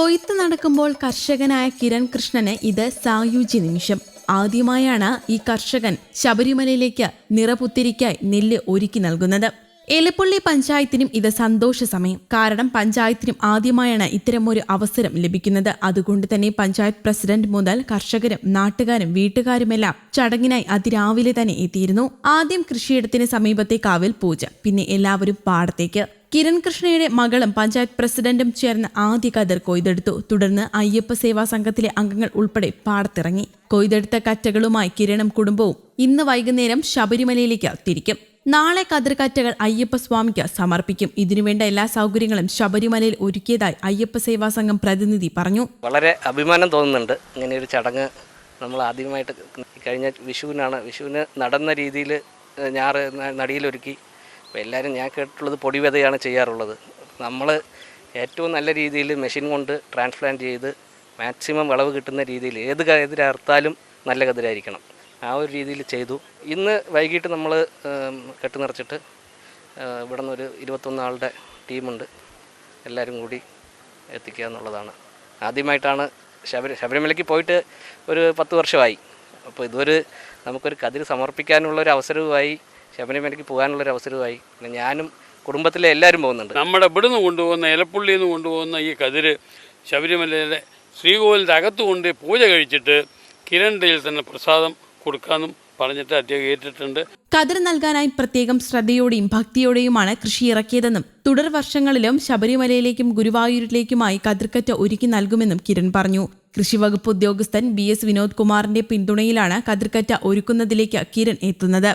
കൊയ്ത്ത് നടക്കുമ്പോൾ കർഷകനായ കിരൺ കൃഷ്ണന് ഇത് സായുജ്യ നിമിഷം. ആദ്യമായാണ് ഈ കർഷകൻ ശബരിമലയിലേക്ക് നിറപുത്തിരിക്കായി നെല്ല് ഒരുക്കി നൽകുന്നത്. എലപ്പുള്ളി പഞ്ചായത്തിനും ഇത് സന്തോഷ സമയം. കാരണം പഞ്ചായത്തിനും ആദ്യമായാണ് ഇത്തരമൊരു അവസരം ലഭിക്കുന്നത്. അതുകൊണ്ട് തന്നെ പഞ്ചായത്ത് പ്രസിഡന്റ് മുതൽ കർഷകരും നാട്ടുകാരും വീട്ടുകാരുമെല്ലാം ചടങ്ങിനായി അതിരാവിലെ തന്നെ എത്തിയിരുന്നു. ആദ്യം കൃഷിയിടത്തിന് സമീപത്തെ കാവിൽ പൂജ, പിന്നെ എല്ലാവരും പാടത്തേക്ക്. കിരൺ കൃഷ്ണയുടെ മകളും പഞ്ചായത്ത് പ്രസിഡന്റും ചേർന്ന് ആദ്യ കതിർ കൊയ്തെടുത്തു. തുടർന്ന് അയ്യപ്പ സേവാ സംഘത്തിലെ അംഗങ്ങൾ ഉൾപ്പെടെ പാടത്തിറങ്ങി. കൊയ്തെടുത്ത കറ്റകളുമായി കിരണും കുടുംബവും ഇന്ന് വൈകുന്നേരം ശബരിമലയിലേക്ക് തിരിക്കും. നാളെ കതിർക്കറ്റകൾ അയ്യപ്പ സ്വാമിക്ക് സമർപ്പിക്കും. ഇതിനുവേണ്ട എല്ലാ സൗകര്യങ്ങളും ശബരിമലയിൽ ഒരുക്കിയതായി അയ്യപ്പ സേവാ സംഘം പ്രതിനിധി പറഞ്ഞു. വളരെ അഭിമാനം തോന്നുന്നുണ്ട്. ഇങ്ങനെ ഒരു ചടങ്ങ് നമ്മൾ ആദ്യമായിട്ട് കഴിഞ്ഞ വിഷുവിന് നടന്ന രീതിയിൽ ഞാറ് നടിയിലൊരുക്കി. അപ്പോൾ എല്ലാവരും ഞാൻ കേട്ടിട്ടുള്ളത് പൊടിവിതയാണ് ചെയ്യാറുള്ളത്. നമ്മൾ ഏറ്റവും നല്ല രീതിയിൽ മെഷീൻ കൊണ്ട് ട്രാൻസ്പ്ലാന്റ് ചെയ്ത് മാക്സിമം വിളവ് കിട്ടുന്ന രീതിയിൽ ഏത് കതിരർത്താലും നല്ല കതിരായിരിക്കണം. ആ ഒരു രീതിയിൽ ചെയ്തു. ഇന്ന് വൈകിട്ട് നമ്മൾ കെട്ട് നിറച്ചിട്ട് ഇവിടെ നിന്നൊരു 21 ആളുടെ ടീമുണ്ട്. എല്ലാവരും കൂടി എത്തിക്കുക എന്നുള്ളതാണ്. ആദ്യമായിട്ടാണ് ശബരിമലയ്ക്ക് പോയിട്ട് ഒരു 10 വർഷമായി. അപ്പോൾ ഇതൊരു നമുക്കൊരു കതിര് സമർപ്പിക്കാനുള്ളൊരു അവസരവുമായി, ശബരിമലയ്ക്ക് പോകാനുള്ളൊരു അവസരവുമായി. പിന്നെ ഞാനും കുടുംബത്തിലെ എല്ലാവരും പോകുന്നുണ്ട്. നമ്മുടെ ഇവിടുന്ന് കൊണ്ടുപോകുന്ന എലപ്പുള്ളിയിൽ നിന്ന് കൊണ്ടുപോകുന്ന ഈ കതിര് ശബരിമലയിലെ ശ്രീകോവിലിൻ്റെ അകത്ത് കൊണ്ട് പൂജ കഴിച്ചിട്ട് കിരണിൽ തന്നെ പ്രസാദം കൊടുക്കാനും പറഞ്ഞിട്ട് അദ്ദേഹം ഏറ്റിട്ടുണ്ട്. കതിർ നൽകാനായി പ്രത്യേകം ശ്രദ്ധയോടെയും ഭക്തിയോടെയുമാണ് കൃഷി ഇറക്കിയതെന്നും തുടർ വർഷങ്ങളിലും ശബരിമലയിലേക്കും ഗുരുവായൂരിലേക്കുമായി കതിർക്കറ്റ ഒരുക്കി നൽകുമെന്നും കിരൺ പറഞ്ഞു. കൃഷിവകുപ്പ് ഉദ്യോഗസ്ഥൻ BS വിനോദ് കുമാറിന്റെ പിന്തുണയിലാണ് കതിർക്കറ്റ ഒരുക്കുന്നതിലേക്ക് കിരൺ എത്തുന്നത്.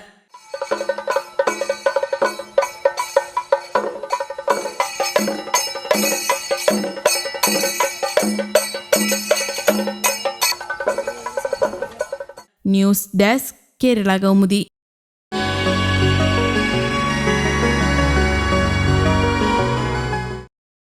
News desk, Kerala Kaumudi.